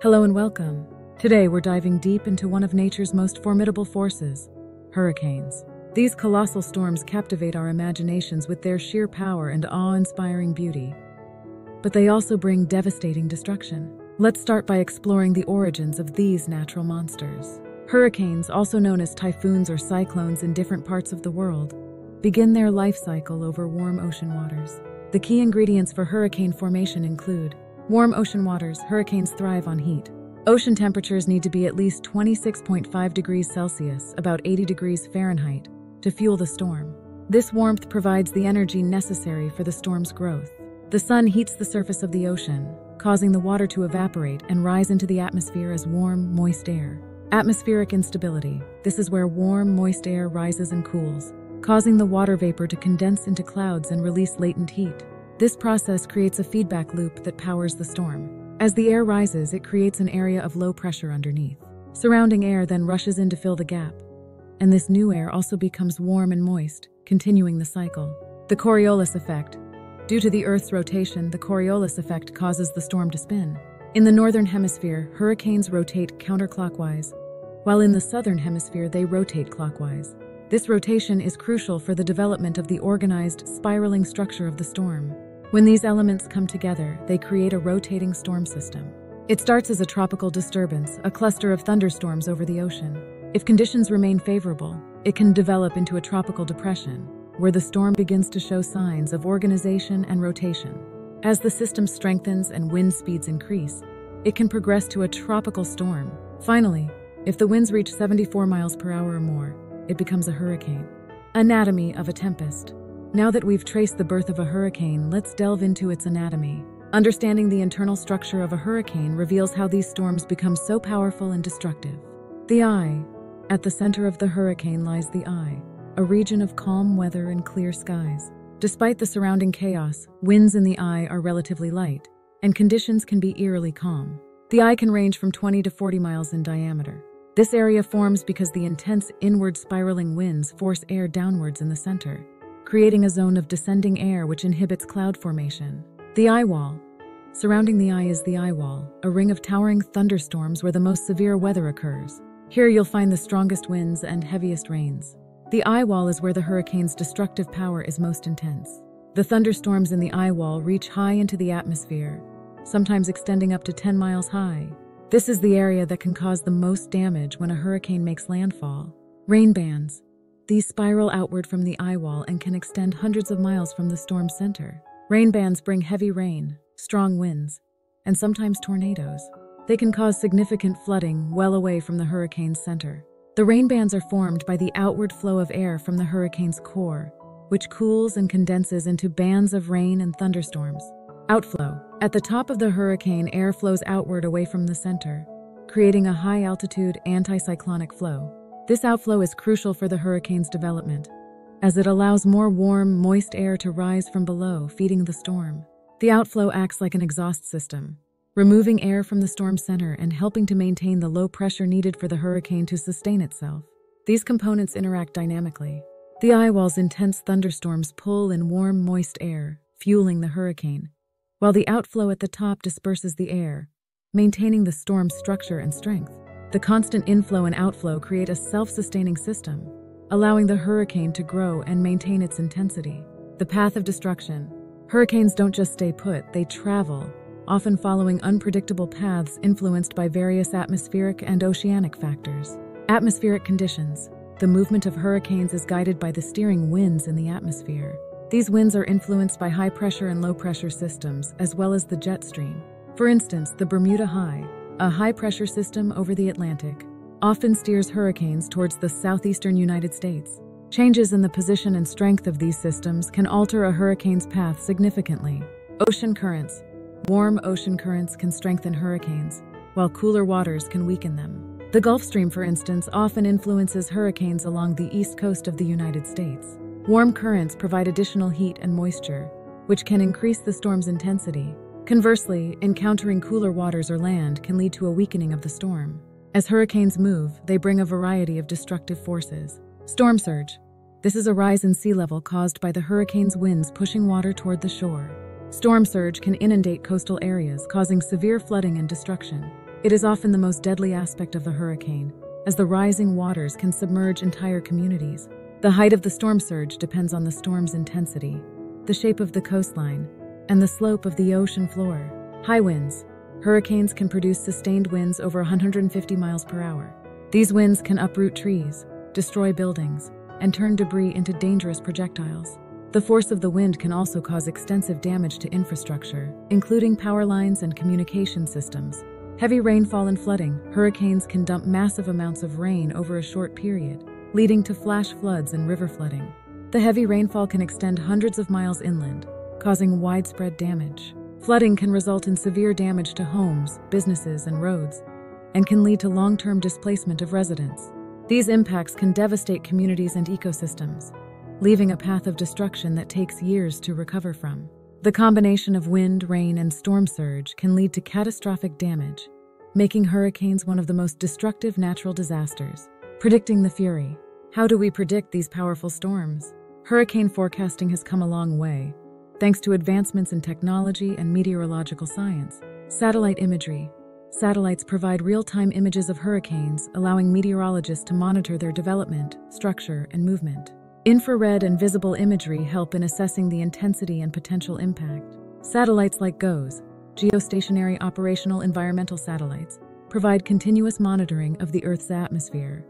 Hello and welcome. Today we're diving deep into one of nature's most formidable forces, hurricanes. These colossal storms captivate our imaginations with their sheer power and awe-inspiring beauty. But they also bring devastating destruction. Let's start by exploring the origins of these natural monsters. Hurricanes, also known as typhoons or cyclones in different parts of the world, begin their life cycle over warm ocean waters. The key ingredients for hurricane formation include warm ocean waters. Hurricanes thrive on heat. Ocean temperatures need to be at least 26.5 degrees Celsius, about 80 degrees Fahrenheit, to fuel the storm. This warmth provides the energy necessary for the storm's growth. The sun heats the surface of the ocean, causing the water to evaporate and rise into the atmosphere as warm, moist air. Atmospheric instability. This is where warm, moist air rises and cools, causing the water vapor to condense into clouds and release latent heat. This process creates a feedback loop that powers the storm. As the air rises, it creates an area of low pressure underneath. Surrounding air then rushes in to fill the gap, and this new air also becomes warm and moist, continuing the cycle. The Coriolis effect. Due to the Earth's rotation, the Coriolis effect causes the storm to spin. In the northern hemisphere, hurricanes rotate counterclockwise, while in the southern hemisphere they rotate clockwise. This rotation is crucial for the development of the organized, spiraling structure of the storm. When these elements come together, they create a rotating storm system. It starts as a tropical disturbance, a cluster of thunderstorms over the ocean. If conditions remain favorable, it can develop into a tropical depression, where the storm begins to show signs of organization and rotation. As the system strengthens and wind speeds increase, it can progress to a tropical storm. Finally, if the winds reach 74 miles per hour or more, it becomes a hurricane. Anatomy of a tempest. Now that we've traced the birth of a hurricane, let's delve into its anatomy. Understanding the internal structure of a hurricane reveals how these storms become so powerful and destructive. The eye. At the center of the hurricane lies the eye, a region of calm weather and clear skies. Despite the surrounding chaos, winds in the eye are relatively light, and conditions can be eerily calm. The eye can range from 20 to 40 miles in diameter. This area forms because the intense inward spiraling winds force air downwards in the center, creating a zone of descending air which inhibits cloud formation. The eyewall. Surrounding the eye is the eyewall, a ring of towering thunderstorms where the most severe weather occurs. Here you'll find the strongest winds and heaviest rains. The eyewall is where the hurricane's destructive power is most intense. The thunderstorms in the eyewall reach high into the atmosphere, sometimes extending up to 10 miles high. This is the area that can cause the most damage when a hurricane makes landfall. Rainbands. These spiral outward from the eyewall and can extend hundreds of miles from the storm's center. Rainbands bring heavy rain, strong winds, and sometimes tornadoes. They can cause significant flooding well away from the hurricane's center. The rainbands are formed by the outward flow of air from the hurricane's core, which cools and condenses into bands of rain and thunderstorms. Outflow. At the top of the hurricane, air flows outward away from the center, creating a high-altitude anticyclonic flow. This outflow is crucial for the hurricane's development, as it allows more warm, moist air to rise from below, feeding the storm. The outflow acts like an exhaust system, removing air from the storm center and helping to maintain the low pressure needed for the hurricane to sustain itself. These components interact dynamically. The eyewall's intense thunderstorms pull in warm, moist air, fueling the hurricane, while the outflow at the top disperses the air, maintaining the storm's structure and strength. The constant inflow and outflow create a self-sustaining system, allowing the hurricane to grow and maintain its intensity. The path of destruction. Hurricanes don't just stay put, they travel, often following unpredictable paths influenced by various atmospheric and oceanic factors. Atmospheric conditions. The movement of hurricanes is guided by the steering winds in the atmosphere. These winds are influenced by high-pressure and low-pressure systems, as well as the jet stream. For instance, the Bermuda High, a high-pressure system over the Atlantic, often steers hurricanes towards the southeastern United States. Changes in the position and strength of these systems can alter a hurricane's path significantly. Ocean currents. Warm ocean currents can strengthen hurricanes, while cooler waters can weaken them. The Gulf Stream, for instance, often influences hurricanes along the east coast of the United States. Warm currents provide additional heat and moisture, which can increase the storm's intensity. Conversely, encountering cooler waters or land can lead to a weakening of the storm. As hurricanes move, they bring a variety of destructive forces. Storm surge. This is a rise in sea level caused by the hurricane's winds pushing water toward the shore. Storm surge can inundate coastal areas, causing severe flooding and destruction. It is often the most deadly aspect of the hurricane, as the rising waters can submerge entire communities. The height of the storm surge depends on the storm's intensity, the shape of the coastline, and the slope of the ocean floor. High winds. Hurricanes can produce sustained winds over 150 miles per hour. These winds can uproot trees, destroy buildings, and turn debris into dangerous projectiles. The force of the wind can also cause extensive damage to infrastructure, including power lines and communication systems. Heavy rainfall and flooding. Hurricanes can dump massive amounts of rain over a short period, leading to flash floods and river flooding. The heavy rainfall can extend hundreds of miles inland, causing widespread damage. Flooding can result in severe damage to homes, businesses, and roads, and can lead to long-term displacement of residents. These impacts can devastate communities and ecosystems, leaving a path of destruction that takes years to recover from. The combination of wind, rain, and storm surge can lead to catastrophic damage, making hurricanes one of the most destructive natural disasters. Predicting the fury. How do we predict these powerful storms? Hurricane forecasting has come a long way, thanks to advancements in technology and meteorological science. Satellite imagery. Satellites provide real-time images of hurricanes, allowing meteorologists to monitor their development, structure, and movement. Infrared and visible imagery help in assessing the intensity and potential impact. Satellites like GOES, geostationary operational environmental satellites, provide continuous monitoring of the Earth's atmosphere,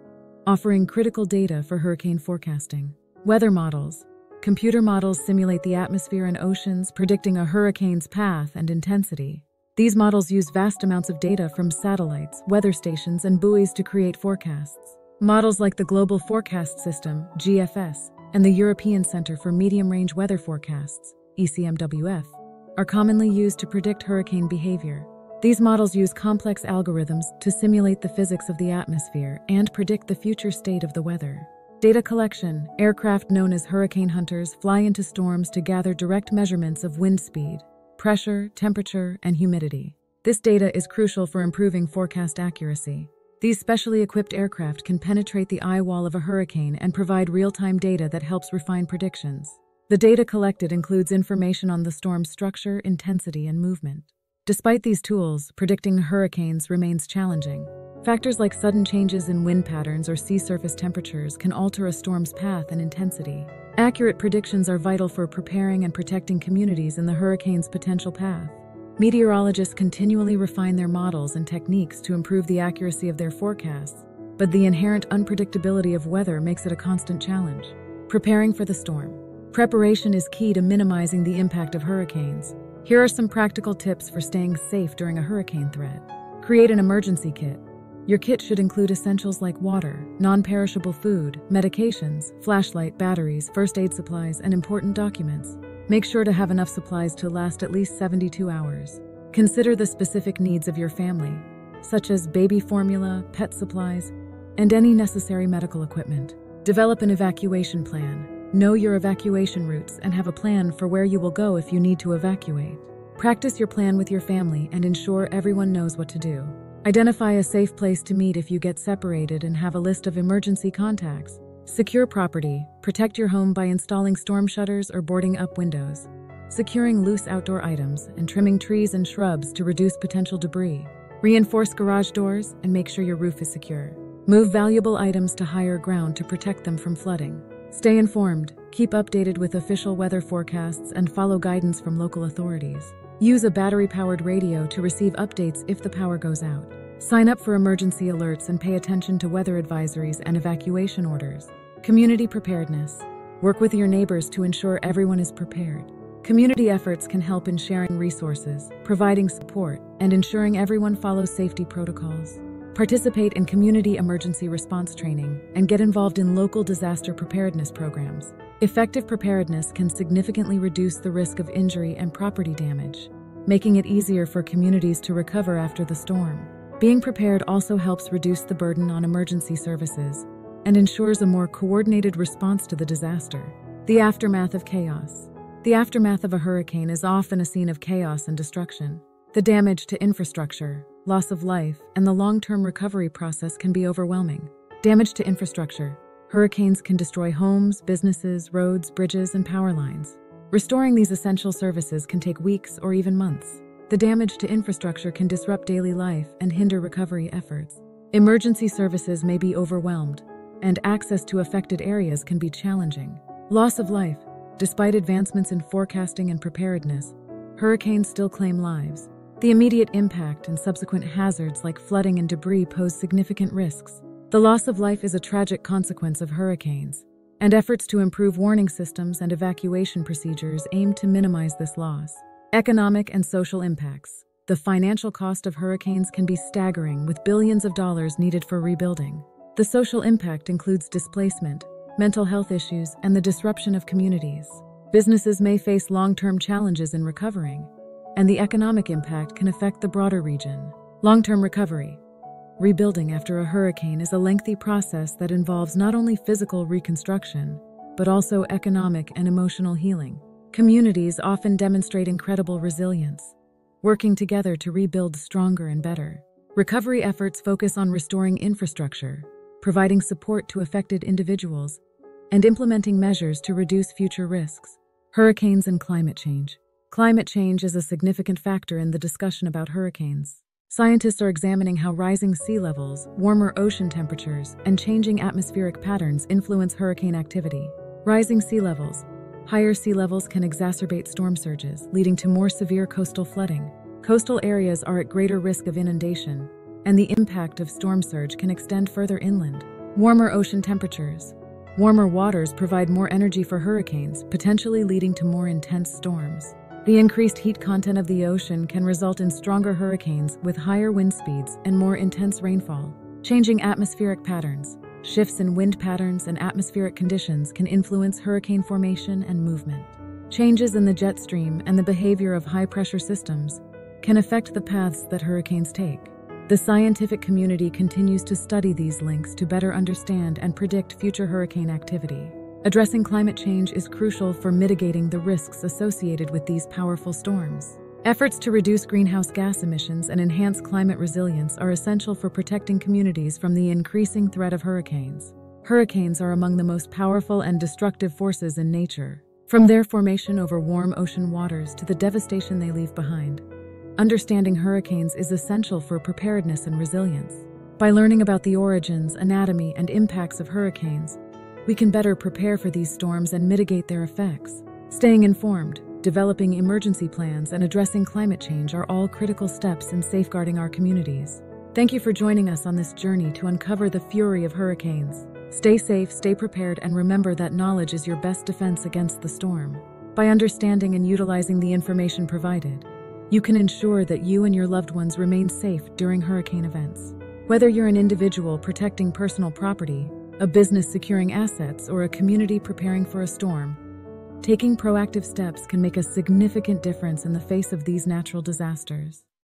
offering critical data for hurricane forecasting. Weather models. Computer models simulate the atmosphere and oceans, predicting a hurricane's path and intensity. These models use vast amounts of data from satellites, weather stations, and buoys to create forecasts. Models like the Global Forecast System, GFS, and the European Center for Medium-Range Weather Forecasts, ECMWF, are commonly used to predict hurricane behavior. These models use complex algorithms to simulate the physics of the atmosphere and predict the future state of the weather. Data collection. Aircraft known as hurricane hunters fly into storms to gather direct measurements of wind speed, pressure, temperature, and humidity. This data is crucial for improving forecast accuracy. These specially equipped aircraft can penetrate the eyewall of a hurricane and provide real-time data that helps refine predictions. The data collected includes information on the storm's structure, intensity, and movement. Despite these tools, predicting hurricanes remains challenging. Factors like sudden changes in wind patterns or sea surface temperatures can alter a storm's path and intensity. Accurate predictions are vital for preparing and protecting communities in the hurricane's potential path. Meteorologists continually refine their models and techniques to improve the accuracy of their forecasts, but the inherent unpredictability of weather makes it a constant challenge. Preparing for the storm. Preparation is key to minimizing the impact of hurricanes. Here are some practical tips for staying safe during a hurricane threat. Create an emergency kit. Your kit should include essentials like water, non-perishable food, medications, flashlight, batteries, first aid supplies, and important documents. Make sure to have enough supplies to last at least 72 hours. Consider the specific needs of your family, such as baby formula, pet supplies, and any necessary medical equipment. Develop an evacuation plan. Know your evacuation routes and have a plan for where you will go if you need to evacuate. Practice your plan with your family and ensure everyone knows what to do. Identify a safe place to meet if you get separated and have a list of emergency contacts. Secure property. Protect your home by installing storm shutters or boarding up windows. Securing loose outdoor items and trimming trees and shrubs to reduce potential debris. Reinforce garage doors and make sure your roof is secure. Move valuable items to higher ground to protect them from flooding. Stay informed. Keep updated with official weather forecasts and follow guidance from local authorities. Use a battery-powered radio to receive updates if the power goes out. Sign up for emergency alerts and pay attention to weather advisories and evacuation orders. Community preparedness. Work with your neighbors to ensure everyone is prepared. Community efforts can help in sharing resources, providing support, and ensuring everyone follows safety protocols. Participate in community emergency response training and get involved in local disaster preparedness programs. Effective preparedness can significantly reduce the risk of injury and property damage, making it easier for communities to recover after the storm. Being prepared also helps reduce the burden on emergency services and ensures a more coordinated response to the disaster. The aftermath of chaos. The aftermath of a hurricane is often a scene of chaos and destruction. The damage to infrastructure, loss of life, and the long-term recovery process can be overwhelming. Damage to infrastructure. Hurricanes can destroy homes, businesses, roads, bridges, and power lines. Restoring these essential services can take weeks or even months. The damage to infrastructure can disrupt daily life and hinder recovery efforts. Emergency services may be overwhelmed, and access to affected areas can be challenging. Loss of life. Despite advancements in forecasting and preparedness, hurricanes still claim lives. The immediate impact and subsequent hazards like flooding and debris pose significant risks. The loss of life is a tragic consequence of hurricanes, and efforts to improve warning systems and evacuation procedures aim to minimize this loss. Economic and social impacts. The financial cost of hurricanes can be staggering, with billions of dollars needed for rebuilding. The social impact includes displacement, mental health issues, and the disruption of communities. Businesses may face long-term challenges in recovering, and the economic impact can affect the broader region. Long-term recovery. Rebuilding after a hurricane is a lengthy process that involves not only physical reconstruction, but also economic and emotional healing. Communities often demonstrate incredible resilience, working together to rebuild stronger and better. Recovery efforts focus on restoring infrastructure, providing support to affected individuals, and implementing measures to reduce future risks. Hurricanes and climate change. Climate change is a significant factor in the discussion about hurricanes. Scientists are examining how rising sea levels, warmer ocean temperatures, and changing atmospheric patterns influence hurricane activity. Rising sea levels. Higher sea levels can exacerbate storm surges, leading to more severe coastal flooding. Coastal areas are at greater risk of inundation, and the impact of storm surge can extend further inland. Warmer ocean temperatures. Warmer waters provide more energy for hurricanes, potentially leading to more intense storms. The increased heat content of the ocean can result in stronger hurricanes with higher wind speeds and more intense rainfall. Changing atmospheric patterns. Shifts in wind patterns and atmospheric conditions can influence hurricane formation and movement. Changes in the jet stream and the behavior of high-pressure systems can affect the paths that hurricanes take. The scientific community continues to study these links to better understand and predict future hurricane activity. Addressing climate change is crucial for mitigating the risks associated with these powerful storms. Efforts to reduce greenhouse gas emissions and enhance climate resilience are essential for protecting communities from the increasing threat of hurricanes. Hurricanes are among the most powerful and destructive forces in nature, from their formation over warm ocean waters to the devastation they leave behind. Understanding hurricanes is essential for preparedness and resilience. By learning about the origins, anatomy, and impacts of hurricanes, we can better prepare for these storms and mitigate their effects. Staying informed, developing emergency plans, and addressing climate change are all critical steps in safeguarding our communities. Thank you for joining us on this journey to uncover the fury of hurricanes. Stay safe, stay prepared, and remember that knowledge is your best defense against the storm. By understanding and utilizing the information provided, you can ensure that you and your loved ones remain safe during hurricane events. Whether you're an individual protecting personal property, a business securing assets, or a community preparing for a storm, taking proactive steps can make a significant difference in the face of these natural disasters.